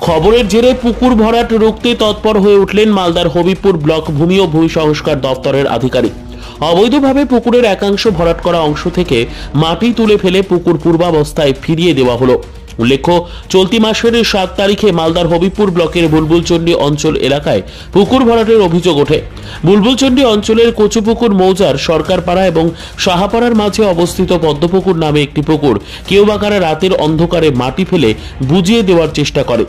খবরের জেরে পুকুর ভরাট রুখতে তৎপর হয়ে উঠলেন মালদার হবিপুর ব্লক ভূমি ও ভূমি সংস্কার দপ্তরের আধিকারিক। অবৈধভাবে পুকুরের একাংশ ভরাট করা অংশ থেকে মাটি তুলে ফেলে পুকুর পূর্বাবস্থায় ফিরিয়ে দেওয়া হলো। উল্লেখ্য, চলতি মাসের 7 তারিখে মালদার হবিপুর ব্লকের বুলবুলচন্ডী অঞ্চল এলাকায় পুকুর ভরাটের অভিযোগ ওঠে। বুলবুলচন্ডী অঞ্চলের কচুপুকুর মৌজার সরকারপাড়া এবং সাহাপাড়ার মাঝে অবস্থিত পদ্মপুকুর নামে একটি পুকুর কেউ বা কারা রাতের অন্ধকারে মাটি ফেলে বুঝিয়ে দেওয়ার চেষ্টা করে।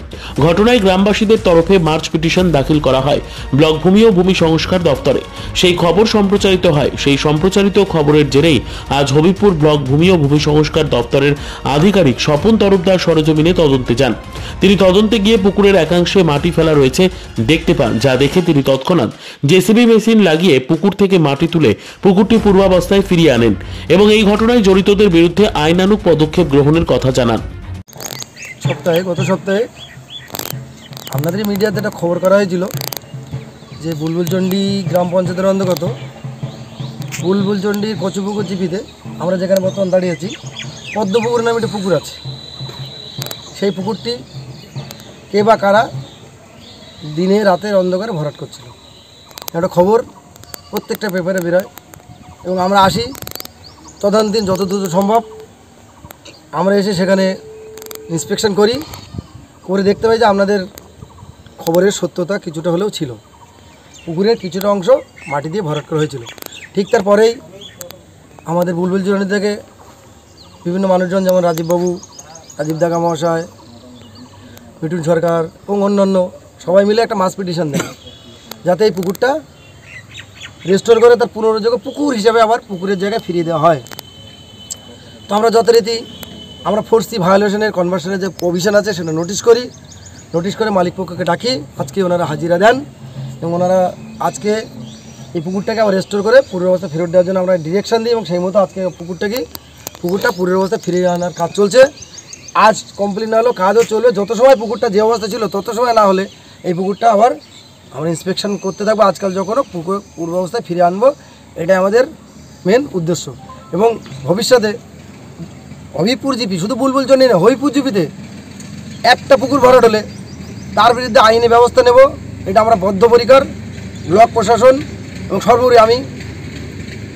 ঘটনায় গ্রামবাসীদের তরফে মার্চ পিটিশন দাখিল করা হয় ব্লক ভূমি ও ভূমি সংস্কার দপ্তরে। সেই খবর সম্প্রচারিত হয়। সেই সম্প্রচারিত খবরের জেরেই আজ হবিপুর ব্লক ভূমি ও ভূমি সংস্কার দপ্তরের আধিকারিক স্বপন তরফদার সরেজমিনে তদন্তে যান। তিনি তদন্তে গিয়ে পুকুরের একাংশে মাটি ফেলা রয়েছে দেখতে পান, যা দেখে তিনি তৎক্ষণাৎ জেসিবি মেশিন লাগিয়ে পুকুর থেকে মাটি তুলে পুকুরটি পূর্বাবস্থায় ফিরিয়ে আনেন এবং এই ঘটনায় জড়িতদের বিরুদ্ধে আইনানুগ পদক্ষেপ গ্রহণের কথা জানান। গত সপ্তাহে আপনাদের মিডিয়াতে একটা খবর করা হয়েছিল যে বুলবুলচন্ডী গ্রাম পঞ্চায়েতের অন্তর্গত বুলবুলচন্ডী কচুপুকুর জিপিতে আমরা যেখানে বর্তমান দাঁড়িয়েছি পদ্মপুকুর নামে একটা পুকুর আছে। সেই পুকুরটি কে বা কারা দিনে রাতের অন্ধকারে ভরাট করছিল, একটা খবর প্রত্যেকটা পেপারে বেরোয় এবং আমরা আসি তদন্তিন যত দ্রুত সম্ভব আমরা এসে সেখানে ইন্সপেকশন করে দেখতে পাই যে আপনাদের খবরের সত্যতা কিছুটা হলেও ছিল। পুকুরের কিছুটা অংশ মাটি দিয়ে ভরাট করা হয়েছিল। ঠিক তারপরেই আমাদের বুলবুলচন্ডী থেকে বিভিন্ন মানুষজন যেমন রাজীব দাগা মহাশয়, মিঠুন সরকার এবং অন্যান্য সবাই মিলে একটা মাস পিটিশন দেয় যাতে এই পুকুরটা রেস্টোর করে তার পুনরুজ্জীবন পুকুর হিসাবে আবার পুকুরের জায়গায় ফিরিয়ে দেওয়া হয়। তো আমরা যথারীতি আমরা 4C ভায়োলেশনের কনভার্সনের যে প্রভিশন আছে সেটা নোটিশ করে মালিক পক্ষকে ডাকি। আজকে ওনারা হাজিরা দেন এবং ওনারা আজকে এই পুকুরটাকে আবার রেস্টোর করে পূর্বের অবস্থা ফেরত দেওয়ার জন্য আমরা ডিরেকশন দিই এবং সেই মতো আজকে পুকুরটা পূর্বের অবস্থা ফিরিয়ে আনার কাজ চলছে। আজ কমপ্লিট না হলেও কাজও চলবে। যত সময় পুকুরটা যে অবস্থা ছিল তত সময় না হলে এই পুকুরটা আবার আমরা ইন্সপেকশন করতে থাকবো। আজকাল যখনও পুকুর পূর্ব অবস্থায় ফিরে আনবো, এটাই আমাদের মেন উদ্দেশ্য। এবং ভবিষ্যতে হবিপুর জিপি, শুধু বুলবুলচন্ডী না, হবিপুর জিপিতে একটা পুকুর ভরাট হলে তার বিরুদ্ধে আইনি ব্যবস্থা নেব, এটা আমরা বদ্ধপরিকর। ব্লক প্রশাসন এবং সর্বোপরি আমি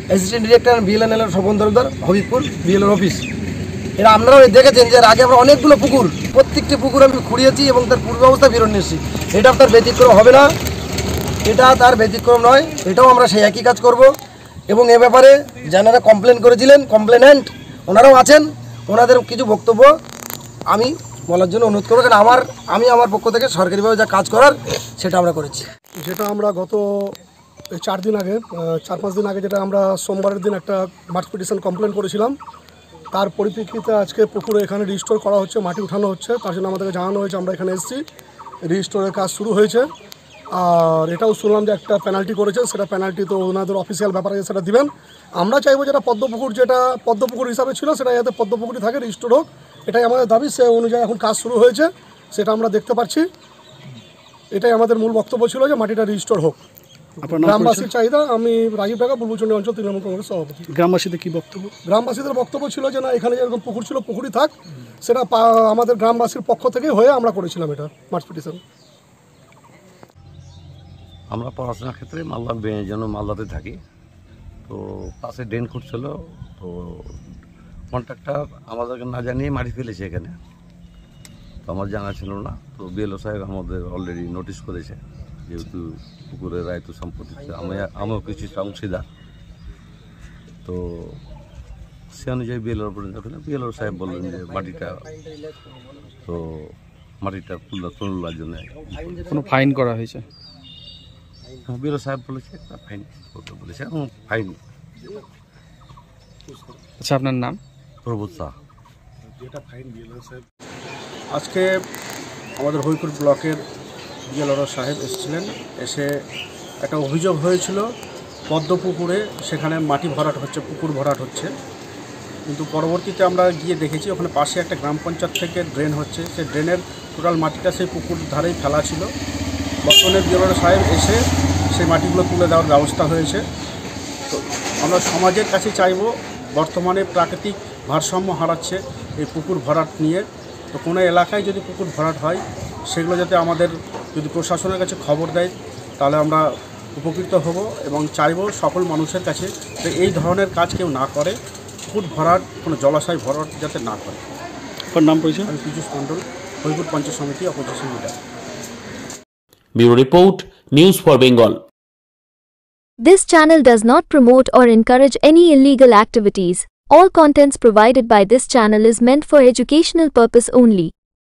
assistant director BLNL Swapan Tarafdar, Habipur বিএলএর অফিস, এটা আপনারাও দেখেছেন যে আগে আমরা অনেকগুলো পুকুর, প্রত্যেকটি পুকুর আমি খুঁড়িয়েছি এবং তার পূর্বাবস্থা ফিরত নিয়েছি। এটা তার ব্যতিক্রম হবে না, এটা তার ব্যতিক্রম নয়, এটাও আমরা সেই একই কাজ করব। এবং এ ব্যাপারে যারা কমপ্লেন করেছিলেন, কমপ্লেনেন্ট ওনারাও আছেন, ওনাদের কিছু বক্তব্য আমি বলার জন্য অনুরোধ করবো। কারণ আমি আমার পক্ষ থেকে সরকারিভাবে যা কাজ করার সেটা আমরা করেছি। যেটা আমরা গত 4-5 দিন আগে যেটা আমরা সোমবারের দিন একটা মার্চ পিটিশন কমপ্লেন করেছিলাম, তার পরিপ্রেক্ষিতে আজকে পুকুরে এখানে রিস্টোর করা হচ্ছে, মাটি উঠানো হচ্ছে। তার জন্য আমাদেরকে জানানো হয়েছে, আমরা এখানে এসেছি, রিস্টোরের কাজ শুরু হয়েছে। আর এটাও শুনলাম যে একটা পেনাল্টি করেছেন, সেটা পেনাল্টি তো ওনাদের অফিসিয়াল ব্যাপার আছে, সেটা দিবেন। আমরা চাইবো যেটা পদ্মপুকুর হিসাবে ছিল সেটা যাতে পদ্মপুকুরই থাকে, রিস্টোর হোক, এটাই আমাদের দাবি। সে অনুযায়ী এখন কাজ শুরু হয়েছে, সেটা আমরা দেখতে পাচ্ছি। এটাই আমাদের মূল বক্তব্য ছিল যে মাটিটা রিস্টোর হোক। গ্রামবাসীর চাহিদা। আমি রাজীব দাগা, বুলবুলচন্ডী অঞ্চল তৃণমূল কংগ্রেস সভাপতি। গ্রামবাসীদের কি বক্তব্য? গ্রামবাসীদের বক্তব্য ছিল যে না, এখানে যেরকম পুকুর ছিল পুকুরই থাক, সেটা আমাদের গ্রামবাসীর পক্ষ থেকে হয়ে আমরা করেছিলাম এটা মার্চ পিটিশন। আমরা পড়াশোনার ক্ষেত্রে মালদাতে থাকি, তো পাশে ড্রেন খুঁড়ছিল, তো কন্ট্রাক্টর আমাদেরকে না জানিয়ে মাটি ফেলেছে এখানে, তো আমার জানা ছিল না। তো বিএলও সাহেব আমাদের অলরেডি নোটিশ করেছে, যেহেতু পুকুরের রায়ত সম্পত্তি আমিও কিছু অংশীদার, তো সে অনুযায়ী বিএলও সাহেব বললেন যে মাটিটা তোলার জন্য কোনো ফাইন করা হয়েছে? বিএলও সাহেব বলেছে ফাইন করতে বলেছে, এবং ফাইন। আচ্ছা, আপনার নাম? প্রবোধ শাহ। আজকে আমাদের হবিপুর ব্লকের বিএলও সাহেব এসেছিলেন, এসে একটা অভিযোগ হয়েছিল পদ্মপুকুরে সেখানে মাটি ভরাট হচ্ছে, পুকুর ভরাট হচ্ছে। কিন্তু পরবর্তীতে আমরা গিয়ে দেখেছি ওখানে পাশে একটা গ্রাম পঞ্চায়েত থেকে ড্রেন হচ্ছে, সেই ড্রেনের টোটাল মাটিটা সেই পুকুর ধারেই ফেলা ছিল। বর্তমানে বিএলও সাহেব এসে সেই মাটিগুলো তুলে দেওয়ার ব্যবস্থা হয়েছে। তো আমরা সমাজের কাছে চাইব, বর্তমানে প্রাকৃতিক ভারসাম্য হারাচ্ছে এই পুকুর ভরাট নিয়ে। তো কোনো এলাকায় যদি পুকুর ভরাট হয় সেগুলো যাতে আমাদের যদি প্রশাসনের কাছে খবর দেয় তাহলে আমরা উপকৃত হব এবং চাইব সকল মানুষের কাছে যে এই ধরনের কাজ কেউ না করে, পুকুর ভরাট কোনো জলাশয় ভরাট যাতে না করে। আপনার নাম পরিচয়? আমি পীযূষ মণ্ডল, হরিপুর পঞ্চায়েত সমিতি opposition leader. Bureau report, news for Bengal. This channel does not promote or encourage any illegal activities. All contents provided by this channel is meant for educational purpose only.